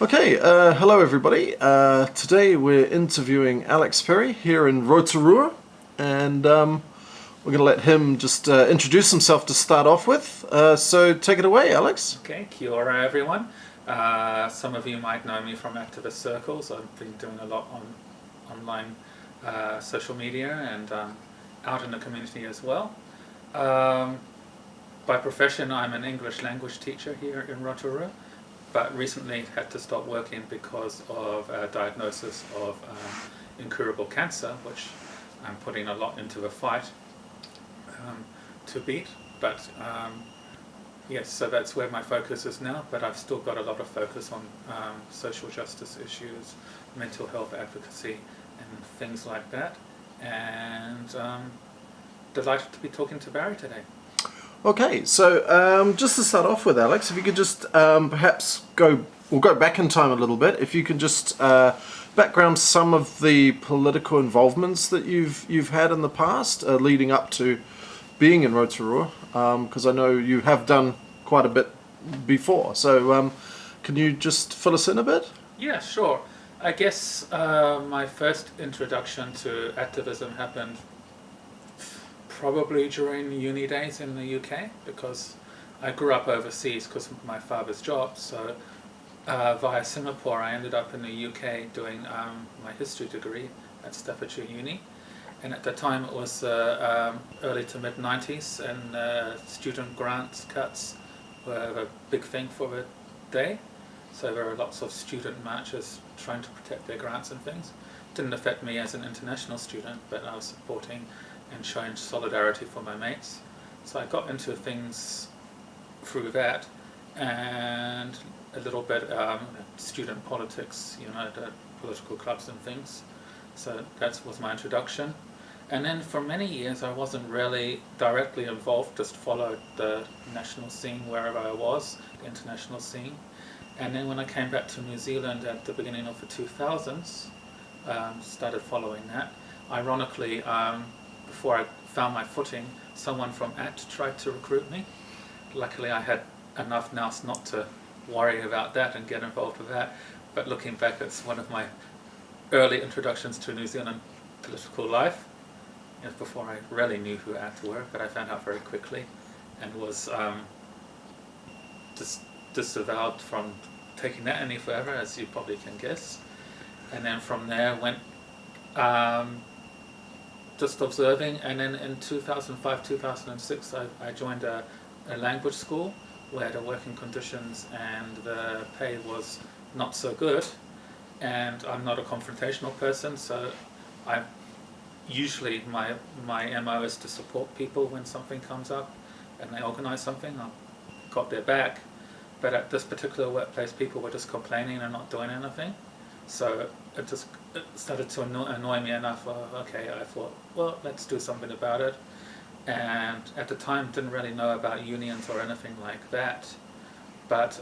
Okay, hello everybody. Today we're interviewing Alex Pirie here in Rotorua, and we're going to let him just introduce himself to start off with. So take it away, Alex. Okay, kia ora everyone. Some of you might know me from activist circles. I've been doing a lot on online social media and out in the community as well. By profession, I'm an English language teacher here in Rotorua, but recently had to stop working because of a diagnosis of incurable cancer, which I'm putting a lot into the fight to beat. But yes, so that's where my focus is now, but I've still got a lot of focus on social justice issues, mental health advocacy, and things like that. And delighted to be talking to Barry today. Okay, so just to start off with, Alex, if you could just perhaps we'll go back in time a little bit. If you can just background some of the political involvements that you've had in the past, leading up to being in Rotorua, because I know you have done quite a bit before. So can you just fill us in a bit? Yeah, sure. I guess my first introduction to activism happened probably during uni days in the UK, because I grew up overseas because of my father's job. So via Singapore, I ended up in the UK doing my history degree at Staffordshire Uni. And at the time it was early to mid 90s, and student grants cuts were a big thing for the day. So there were lots of student marches trying to protect their grants and things. Didn't affect me as an international student, but I was supporting and showing solidarity for my mates. So I got into things through that, and a little bit student politics, the political clubs and things. So that was my introduction. And then for many years I wasn't really directly involved, just followed the national scene wherever I was, the international scene. And then when I came back to New Zealand at the beginning of the 2000s, started following that. Ironically, before I found my footing, someone from ACT tried to recruit me. Luckily I had enough nous not to worry about that and get involved with that. But looking back, it's one of my early introductions to New Zealand political life. Before I really knew who ACT were, but I found out very quickly and was disavowed from taking that any further, as you probably can guess. And then from there went just observing, and then in 2005, 2006 I joined a language school where the working conditions and the pay was not so good, and I'm not a confrontational person, so usually my MO is to support people when something comes up and they organise something. I've got their back, but at this particular workplace people were just complaining and not doing anything, so it started to annoy me enough. Okay, I thought, well, let's do something about it. And at the time didn't really know about unions or anything like that, but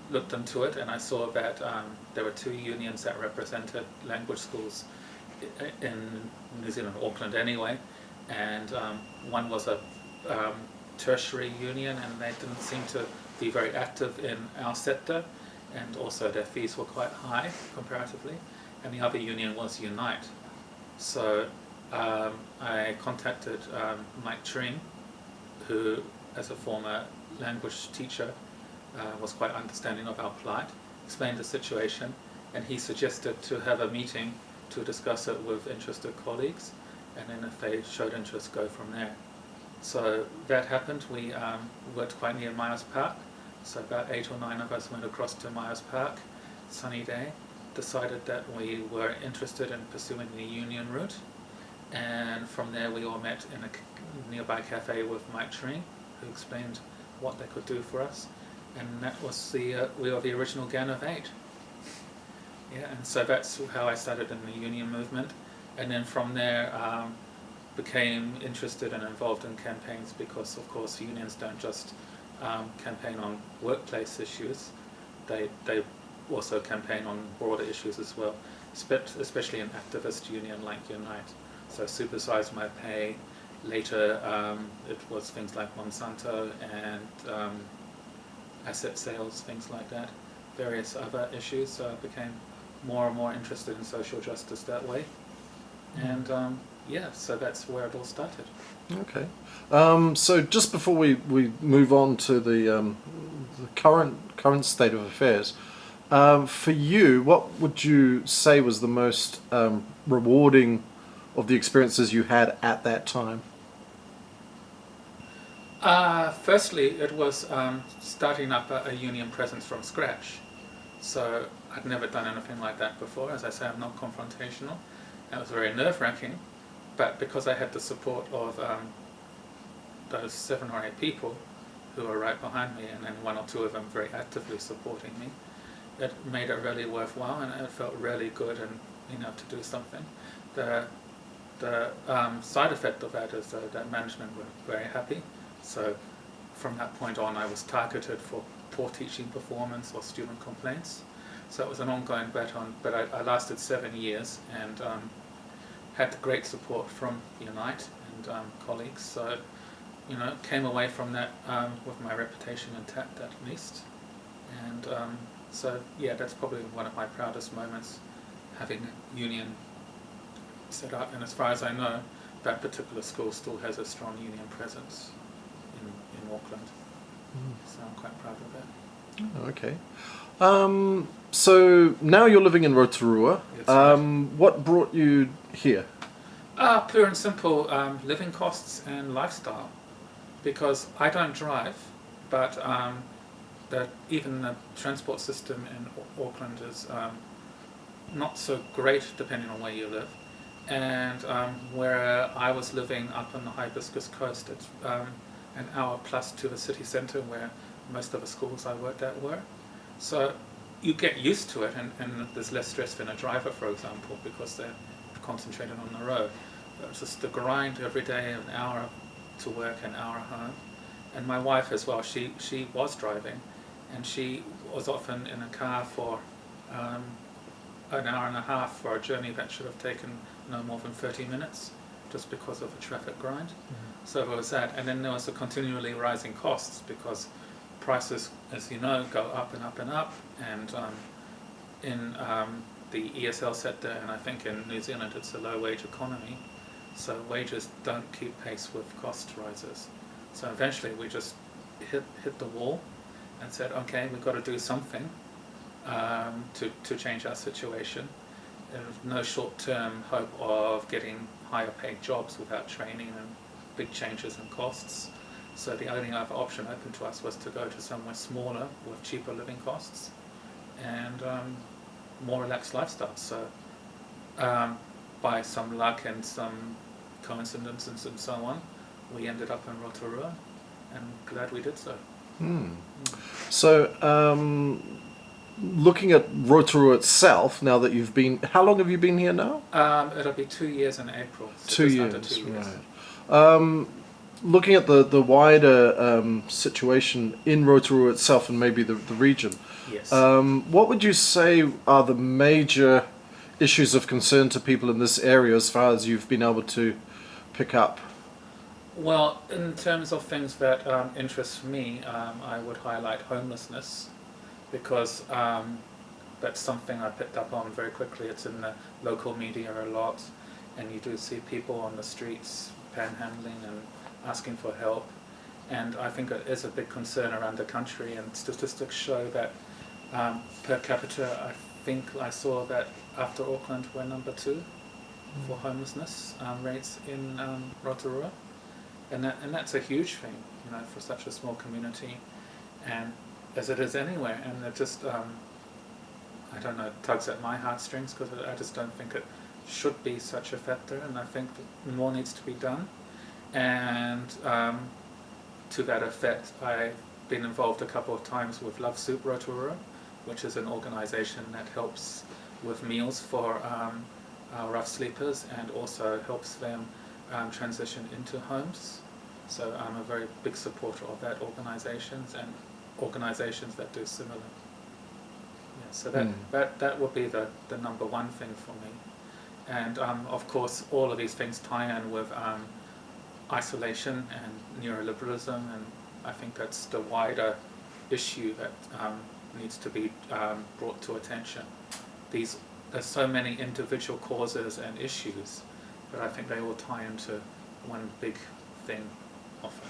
looked into it, and I saw that there were two unions that represented language schools in New Zealand, Auckland anyway, and one was a tertiary union, and they didn't seem to be very active in our sector, and also their fees were quite high comparatively, and the other union was Unite. So I contacted Mike Pirie, who as a former language teacher was quite understanding of our plight, explained the situation, and he suggested to have a meeting to discuss it with interested colleagues, and then if they showed interest, go from there. So that happened. We worked quite near Myers Park, so about 8 or 9 of us went across to Myers Park, sunny day, decided that we were interested in pursuing the union route, and from there we all met in a nearby cafe with Mike Pirie, who explained what they could do for us, and that was we were the original gang of 8. Yeah, and so that's how I started in the union movement, and then from there became interested and involved in campaigns, because of course unions don't just campaign on workplace issues, they also campaign on broader issues as well, especially an activist union like Unite. So Supersize My Pay, later it was things like Monsanto and asset sales, things like that. various other issues. So I became more and more interested in social justice that way. And yeah, so that's where it all started. Okay. So just before we move on to the current state of affairs, for you, what would you say was the most rewarding of the experiences you had at that time? Firstly, it was starting up a union presence from scratch. So I'd never done anything like that before. As I say, I'm not confrontational. It was very nerve-wracking, but because I had the support of those 7 or 8 people who were right behind me, and then 1 or 2 of them very actively supporting me, it made it really worthwhile, and it felt really good, and to do something. The side effect of that is that management were very happy. So from that point on, I was targeted for poor teaching performance or student complaints. So it was an ongoing battle, but I lasted 7 years and had great support from Unite and colleagues. So came away from that with my reputation intact at least. And so yeah, that's probably one of my proudest moments, having a union set up. And as far as I know, that particular school still has a strong union presence in Auckland. So I'm quite proud of that. Oh, okay. So now you're living in Rotorua. That's right. What brought you here? Pure and simple, living costs and lifestyle. Because I don't drive, but even the transport system in Auckland is not so great depending on where you live. And where I was living up on the Hibiscus coast, it's an hour plus to the city centre where most of the schools I worked at were. So you get used to it, and there's less stress than a driver, for example, because they're concentrated on the road. But it's just the grind every day, an hour to work, an hour home. And my wife as well, she was driving, and she was often in a car for an hour and a half for a journey that should have taken no more than 30 minutes, just because of the traffic grind. Mm-hmm. So there was that, and then there was the continually rising costs, because prices, as you know, go up and up and up, and in the ESL sector, and I think in New Zealand it's a low wage economy, so wages don't keep pace with cost rises. So eventually we just hit the wall and said, okay, we've got to do something to change our situation. There's no short-term hope of getting higher paid jobs without training and big changes in costs. So the only other option open to us was to go to somewhere smaller with cheaper living costs and more relaxed lifestyle. So by some luck and some coincidences and so on, we ended up in Rotorua, and glad we did so. So looking at Rotorua itself, now that you've been, how long have you been here now? It'll be 2 years in April. So 2 just years, under 2 years. Right. Looking at the wider situation in Rotorua itself and maybe the region, Yes. what would you say are the major issues of concern to people in this area as far as you've been able to pick up? Well, in terms of things that interest me, I would highlight homelessness, because that's something I picked up on very quickly. It's in the local media a lot, and you do see people on the streets panhandling and asking for help. And I think it is a big concern around the country, and statistics show that per capita, I think I saw that after Auckland we're number 2 for homelessness rates in Rotorua. And that's a huge thing, for such a small community, and as it is anywhere. And it just, I don't know, tugs at my heartstrings, because I just don't think it should be such a factor, and I think that more needs to be done. And to that effect, I've been involved a couple of times with Love Soup Rotorua, which is an organisation that helps with meals for our rough sleepers, and also helps them transition into homes. So I'm a very big supporter of that organisations and organisations that do similar. Yeah, so that would be the number one thing for me. And of course all of these things tie in with isolation and neoliberalism, and I think that's the wider issue that needs to be brought to attention. There's so many individual causes and issues, but I think they all tie into one big thing often.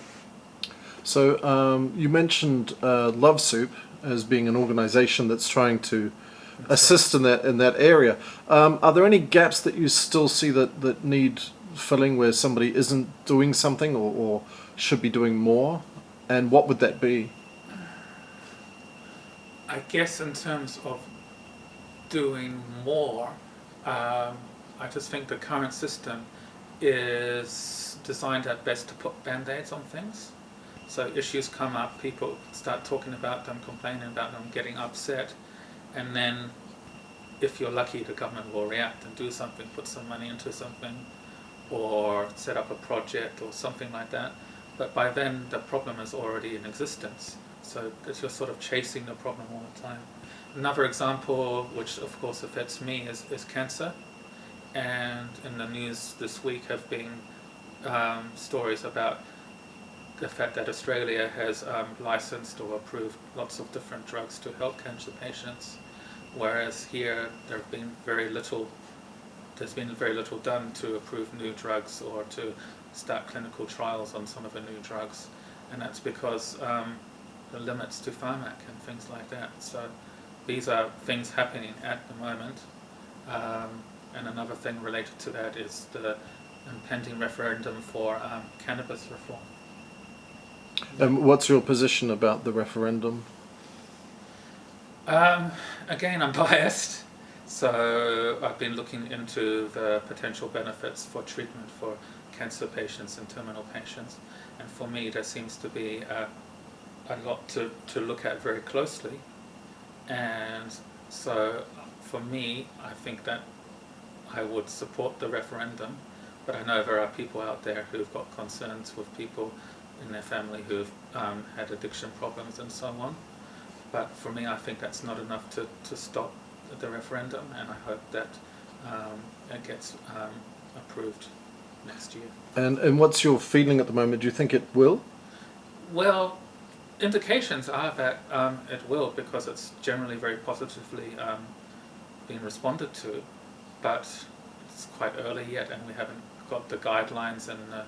So you mentioned Love Soup as being an organisation that's trying to assist in that area. Are there any gaps that you still see that need filling, where somebody isn't doing something or should be doing more? And what would that be? I guess in terms of doing more, I just think the current system is designed at best to put band-aids on things. So issues come up, people start talking about them, complaining about them, getting upset, and then if you're lucky, the government will react and do something, put some money into something, or set up a project or something like that. But by then the problem is already in existence, so that you're sort of chasing the problem all the time. Another example, which of course affects me, is cancer. And in the news this week have been stories about the fact that Australia has licensed or approved lots of different drugs to help cancer patients, whereas here there's been very little done to approve new drugs or to start clinical trials on some of the new drugs, and that's because the limits to pharmac and things like that. So these are things happening at the moment. And another thing related to that is the impending referendum for cannabis reform. What's your position about the referendum? Again, I'm biased, so I've been looking into the potential benefits for treatment for cancer patients and terminal patients, and for me there seems to be a lot to look at very closely. And so for me, I think that I would support the referendum, but I know there are people out there who've got concerns with people in their family who've had addiction problems and so on. But for me, I think that's not enough to stop the referendum, and I hope that it gets approved next year. And what's your feeling at the moment? Do you think it will? Well, indications are that it will, because it's generally very positively being responded to, but it's quite early yet, and we haven't got the guidelines and the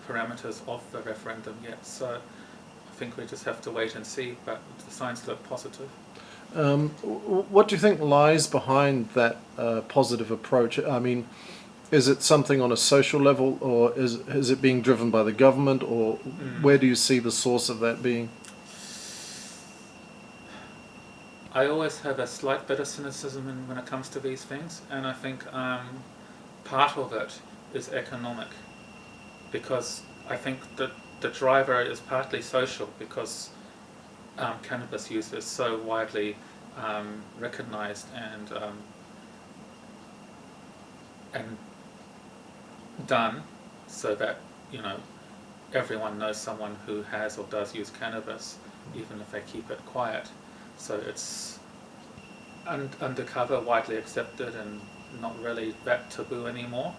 parameters of the referendum yet. So I think we just have to wait and see, but the signs look positive. What do you think lies behind that positive approach? I mean, is it something on a social level, or is it being driven by the government, or where do you see the source of that being? I always have a slight bit of cynicism when it comes to these things, and I think part of it is economic, because I think that the driver is partly social, because cannabis use is so widely recognized and done, so that everyone knows someone who has or does use cannabis, even if they keep it quiet. So it's undercover, widely accepted, and not really that taboo anymore.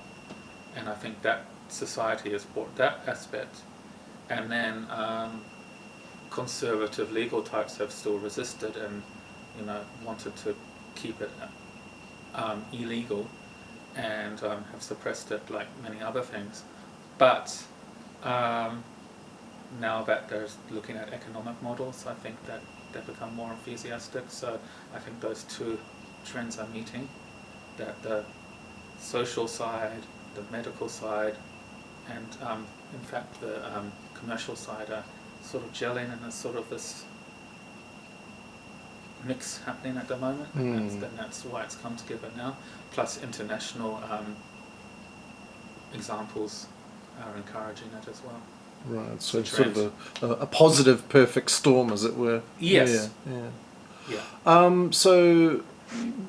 And I think that society has brought that aspect. And then conservative legal types have still resisted and wanted to keep it illegal, and have suppressed it like many other things. But now that they're looking at economic models, I think that they've become more enthusiastic. So I think those two trends are meeting, that the social side, the medical side, and in fact the commercial side are sort of gelling, and there's sort of this mix happening at the moment, and that's why it's come together now. Plus international examples are encouraging it as well. Right, so it's sort of a positive perfect storm, as it were. Yes. Yeah. So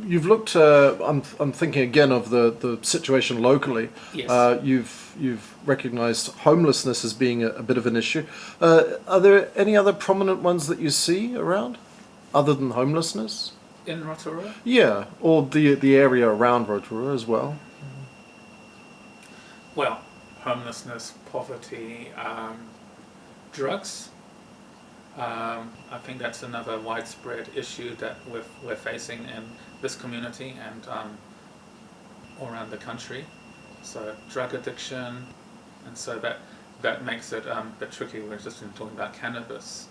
you've looked. I'm thinking again of the situation locally. Yes. You've recognised homelessness as being a bit of an issue. Are there any other prominent ones that you see around, other than homelessness? In Rotorua? Yeah, or the area around Rotorua as well. Well, homelessness, poverty, drugs. I think that's another widespread issue that we're facing in this community and all around the country. So drug addiction, and so that makes it a bit tricky. We're just talking about cannabis,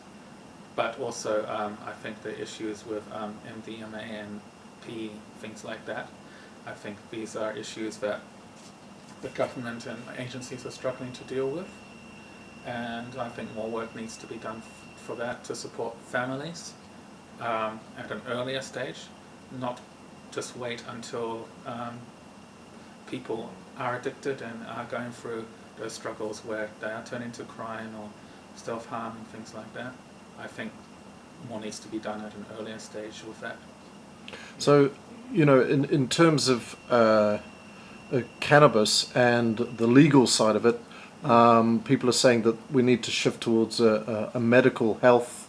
but also I think the issues with MDMA and P, things like that. I think these are issues that the government and agencies are struggling to deal with, and I think more work needs to be done for that, to support families at an earlier stage, not just wait until people are addicted and are going through those struggles where they are turning to crime or self-harm and things like that. I think more needs to be done at an earlier stage with that. So, in terms of cannabis and the legal side of it, people are saying that we need to shift towards a medical health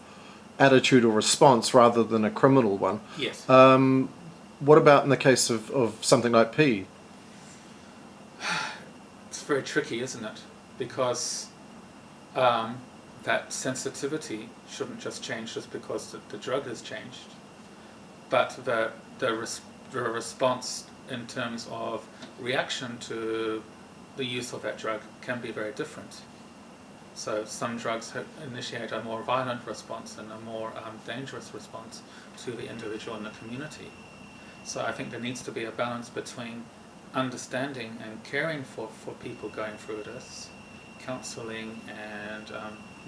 attitude or response rather than a criminal one. Yes. What about in the case of something like P? It's very tricky, isn't it? Because that sensitivity shouldn't just change just because the drug has changed, but the response in terms of reaction to the use of that drug can be very different. So some drugs initiate a more violent response and a more dangerous response to the individual and the community. So I think there needs to be a balance between understanding and caring for people going through this, counselling and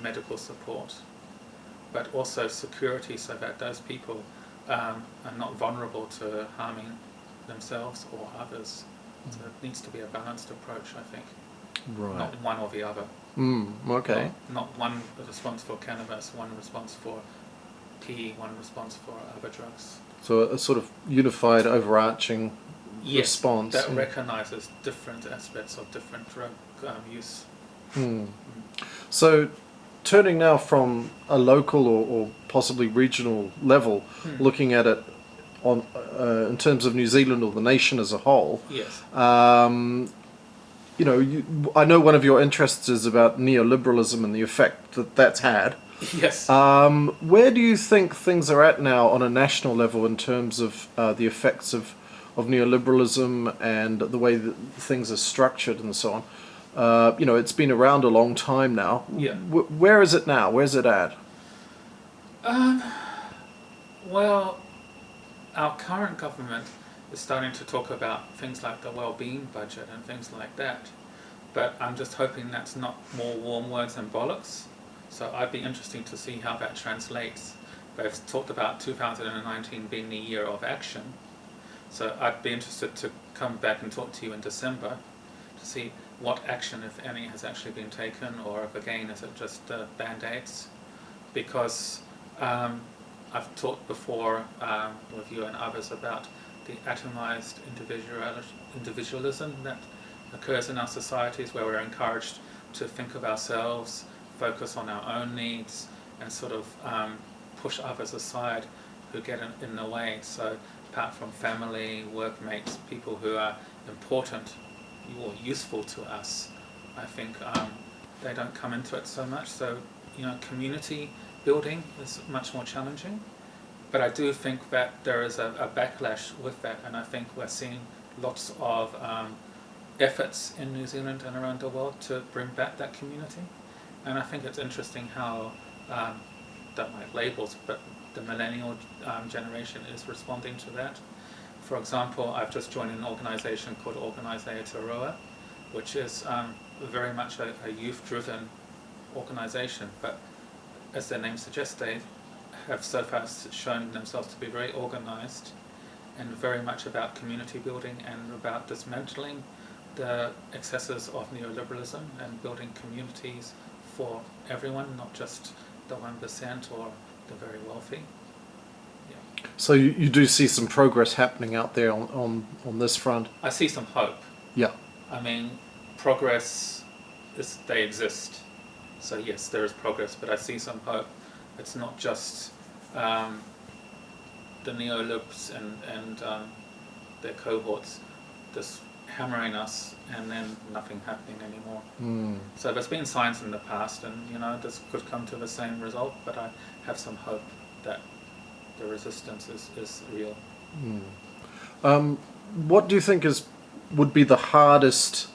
medical support, but also security so that those people are not vulnerable to harming themselves or others. So it needs to be a balanced approach, I think. Right. Not one or the other. Okay. Not one response for cannabis, one response for P, one response for other drugs. So a sort of unified, overarching response. That recognises different aspects of different drug use. So, turning now from a local or possibly regional level, looking at it on in terms of New Zealand or the nation as a whole. Yes. I know one of your interests is about neoliberalism and the effect that that's had. Yes. Where do you think things are at now on a national level in terms of the effects of neoliberalism and the way that things are structured and so on? It's been around a long time now. Yeah. Where is it now? Where's it at? Well, our current government is starting to talk about things like the well-being budget and things like that. But I'm just hoping that's not more warm words and bollocks. So I'd be interested to see how that translates. They've talked about 2019 being the year of action. So I'd be interested to come back and talk to you in December to see what action, if any, has actually been taken, or if again is it just band-aids. Because I've talked before with you and others about the atomized individualism that occurs in our societies, where we're encouraged to think of ourselves, focus on our own needs, and sort of push others aside who get in the way. So apart from family, workmates, people who are important or useful to us, I think they don't come into it so much. So, community building is much more challenging. But I do think that there is a backlash with that, and I think we're seeing lots of efforts in New Zealand and around the world to bring back that community. And I think it's interesting how, don't like labels, but the millennial generation is responding to that. For example, I've just joined an organisation called Organise Aotearoa, which is very much a youth-driven organisation, but as their name suggests, they have so far shown themselves to be very organised and very much about community building and about dismantling the excesses of neoliberalism and building communities for everyone, not just the 1% or the very wealthy. Yeah. So you do see some progress happening out there on this front? I see some hope. Yeah. I mean, progress they exist. So yes, there is progress, but I see some hope. It's not just the neolibs and their cohorts. This hammering us and then nothing happening anymore. Mm. So there's been signs in the past, and this could come to the same result, but I have some hope that the resistance is real. What do you think would be the hardest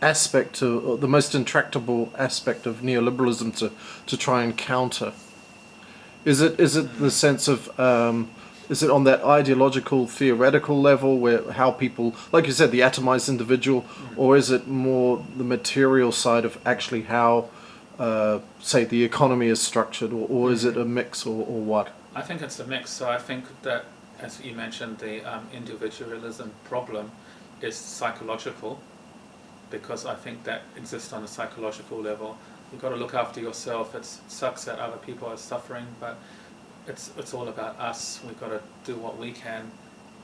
aspect, or the most intractable aspect of neoliberalism to try and counter? Is it the sense of is it on that ideological, theoretical level, where how people, like you said, the atomized individual, or is it more the material side of actually how, say, the economy is structured, or is it a mix, or what? I think it's a mix. So I think that, as you mentioned, the individualism problem is psychological, because I think that exists on a psychological level. You've got to look after yourself. It sucks that other people are suffering, but it's all about us. We've got to do what we can,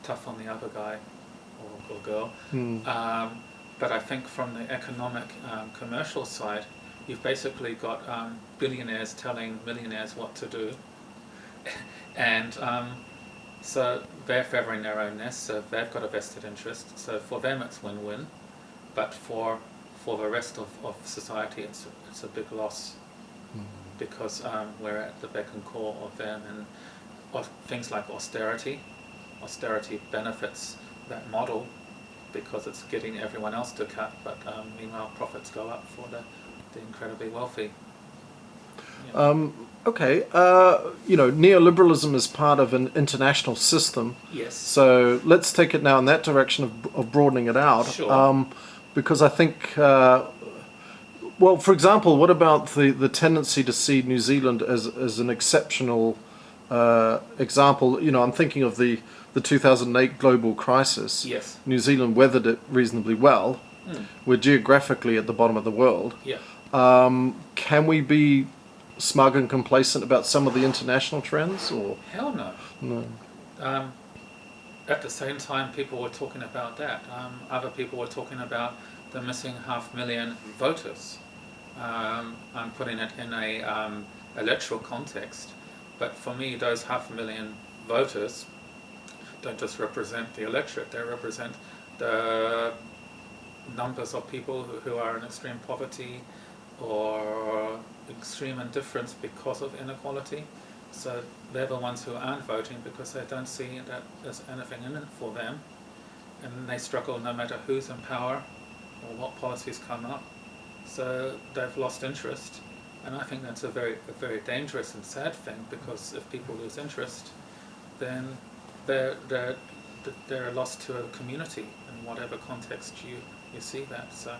tough on the other guy or girl. But I think from the economic, commercial side, you've basically got billionaires telling millionaires what to do. And so they're favoring their own nest, so they've got a vested interest. So for them it's win-win, but for the rest of society it's a big loss, because we're at the beck and call of them, and things like austerity. Austerity benefits that model because it's getting everyone else to cut, but meanwhile profits go up for the incredibly wealthy. Okay, neoliberalism is part of an international system. Yes. So let's take it now in that direction of broadening it out. Sure. Because I think, well, for example, what about the tendency to see New Zealand as an exceptional example? I'm thinking of the 2008 global crisis. Yes. New Zealand weathered it reasonably well. We're geographically at the bottom of the world. Yeah. Can we be smug and complacent about some of the international trends, or? Hell no. No. At the same time, people were talking about that. Other people were talking about the missing 500,000 voters. I'm putting it in a electoral context, but for me, those 500,000 voters don't just represent the electorate. They represent the numbers of people who are in extreme poverty or extreme indifference because of inequality. So they're the ones who aren't voting because they don't see that there's anything in it for them, and they struggle no matter who's in power or what policies come up. So they've lost interest, and I think that's a very dangerous and sad thing, because if people lose interest, then they're lost to a community in whatever context you see that. So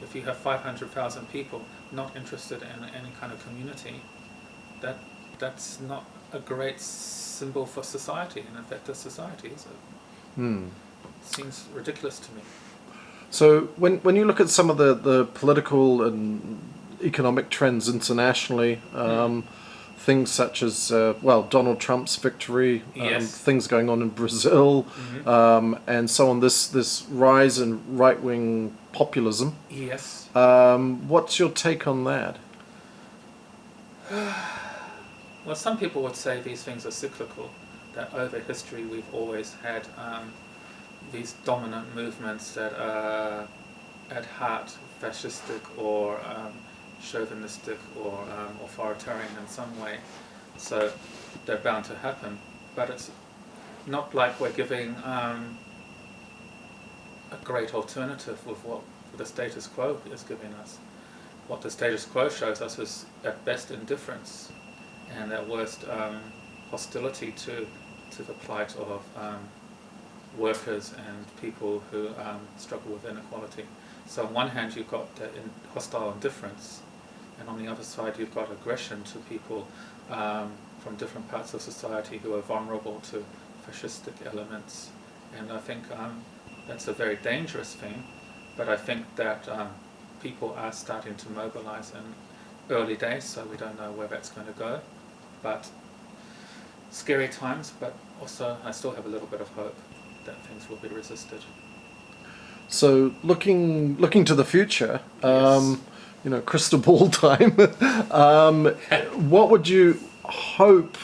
if you have 500,000 people not interested in any kind of community, that's not a great symbol for society, and effective society, is it? Seems ridiculous to me. So when you look at some of the political and economic trends internationally, things such as Donald Trump's victory, Yes. things going on in Brazil, and so on, this rise in right-wing populism. Yes. What's your take on that? Well, some people would say these things are cyclical, that over history we've always had these dominant movements that are at heart fascistic or chauvinistic or authoritarian in some way. So they're bound to happen. But it's not like we're giving a great alternative with what the status quo is giving us. What the status quo shows us is at best indifference, and at worst hostility to the plight of workers and people who struggle with inequality. So on one hand you've got hostile indifference, and on the other side you've got aggression to people from different parts of society who are vulnerable to fascistic elements. And I think that's a very dangerous thing, but I think that people are starting to mobilize in early days, so we don't know where that's going to go. But scary times, but also I still have a little bit of hope that things will be resisted. So looking to the future, Yes. Crystal ball time, what would you hope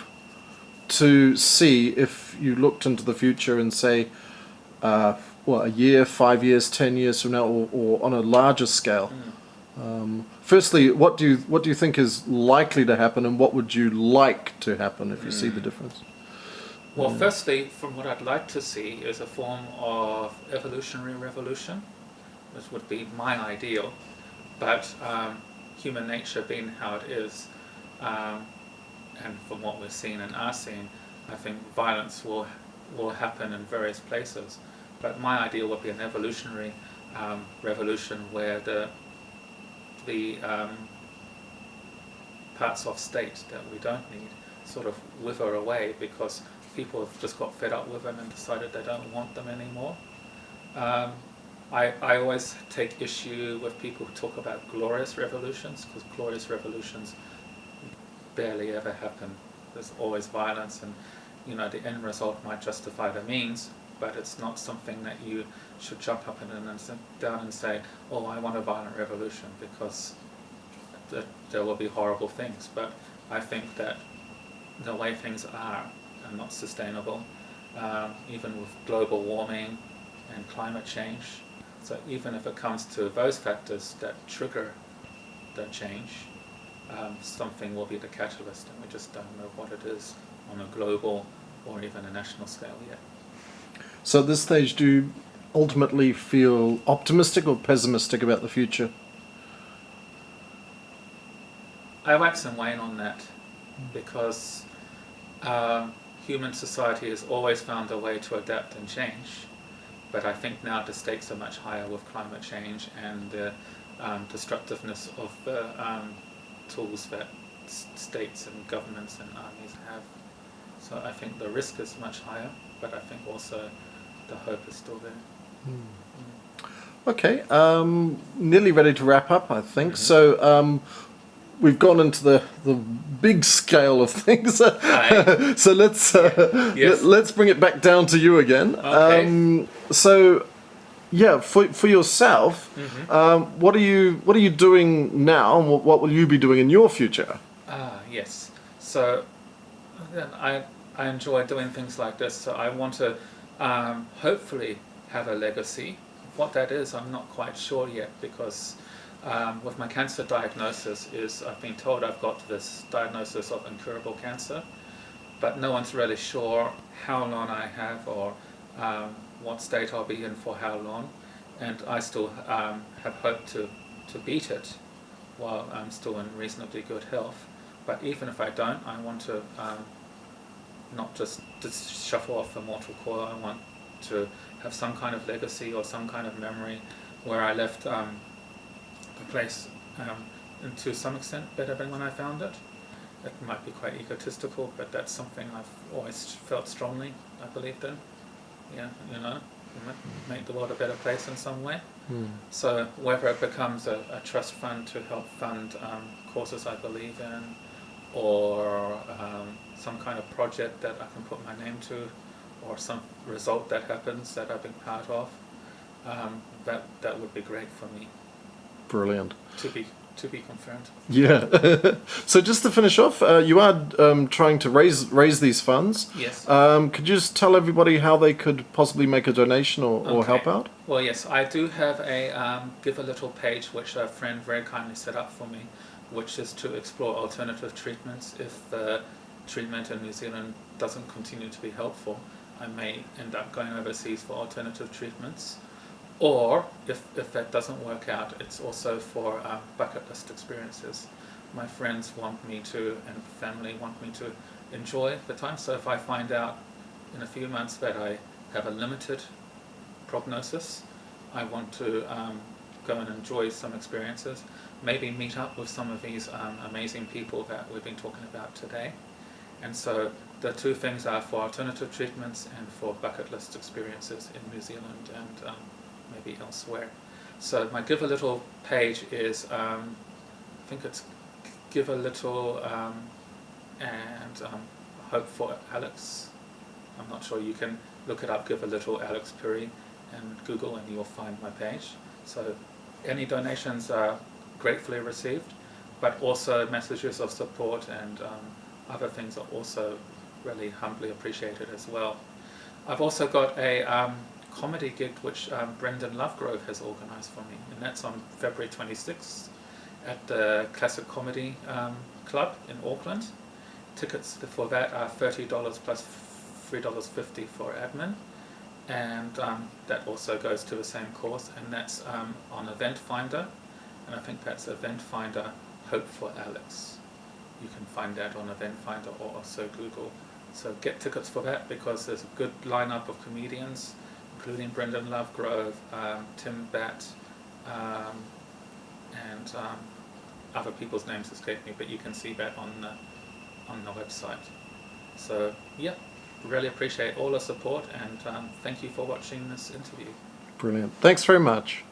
to see if you looked into the future and say a year, 5 years, 10 years from now, or on a larger scale? Firstly, what do you think is likely to happen, and what would you like to happen if you see the difference? Well, firstly, from what I'd like to see is a form of evolutionary revolution, which would be my ideal. But human nature being how it is, and from what we're seeing and are seeing, I think violence will happen in various places. But my ideal would be an evolutionary revolution where the parts of state that we don't need sort of wither away because people have just got fed up with them and decided they don't want them anymore. I always take issue with people who talk about glorious revolutions, because glorious revolutions barely ever happen. There's always violence, and the end result might justify the means, but it's not something that you should jump up and down and say, oh, I want a violent revolution, because there will be horrible things. But I think that the way things are not sustainable, even with global warming and climate change. So even if it comes to those factors that trigger the change, something will be the catalyst, and we just don't know what it is on a global or even a national scale yet. So at this stage, do you ultimately feel optimistic or pessimistic about the future? I wax and wane on that, because human society has always found a way to adapt and change, but I think now the stakes are much higher with climate change and the destructiveness of the tools that states and governments and armies have. So I think the risk is much higher, but I think also the hope is still there. Okay, nearly ready to wrap up, I think. So we've gone into the big scale of things. So let's bring it back down to you again. Okay. So yeah, for yourself, what are you doing now, and what will you be doing in your future? Yes. So I enjoy doing things like this. So I want to hopefully have a legacy. What that is, I'm not quite sure yet, because with my cancer diagnosis I've been told I've got this diagnosis of incurable cancer, but no one's really sure how long I have or what state I'll be in for how long, and I still have hope to beat it while I'm still in reasonably good health. But even if I don't, I want to not just shuffle off the mortal coil. I want to have some kind of legacy or some kind of memory where I left the place and to some extent better than when I found it. It might be quite egotistical, but that's something I've always felt strongly I believed in. Yeah, make the world a better place in some way. So whether it becomes a trust fund to help fund causes I believe in, or some kind of project that I can put my name to, or some result that happens that I've been part of, that would be great for me. Brilliant. To be confirmed. Yeah. So just to finish off, you are trying to raise these funds. Yes. Could you just tell everybody how they could possibly make a donation or help out? Well, yes, I do have a Give a Little page, which a friend very kindly set up for me, which is to explore alternative treatments. If the treatment in New Zealand doesn't continue to be helpful, I may end up going overseas for alternative treatments. Or, if that doesn't work out, it's also for bucket list experiences. My friends want me to, and family want me to enjoy the time. So if I find out in a few months that I have a limited prognosis, I want to go and enjoy some experiences. Maybe meet up with some of these amazing people that we've been talking about today. And so the two things are for alternative treatments and for bucket list experiences in New Zealand and maybe elsewhere. So my Give a Little page is, I think it's Give a Little and Hope for Alex. I'm not sure, you can look it up, Give a Little Alex Pirie, and Google, and you'll find my page. So any donations are gratefully received, but also messages of support and other things are also really humbly appreciated as well. I've also got a comedy gig which Brendan Lovegrove has organised for me, and that's on February 26th at the Classic Comedy Club in Auckland. Tickets for that are $30 plus $3.50 for admin, and that also goes to the same course, and that's on Event Finder, and I think that's Event Finder Hope for Alex. You can find that on Event Finder or also Google. So get tickets for that, because there's a good lineup of comedians, including Brendan Lovegrove, Tim Batt, and other people's names escape me, but you can see that on the website. So yeah, really appreciate all the support, and thank you for watching this interview. Brilliant. Thanks very much.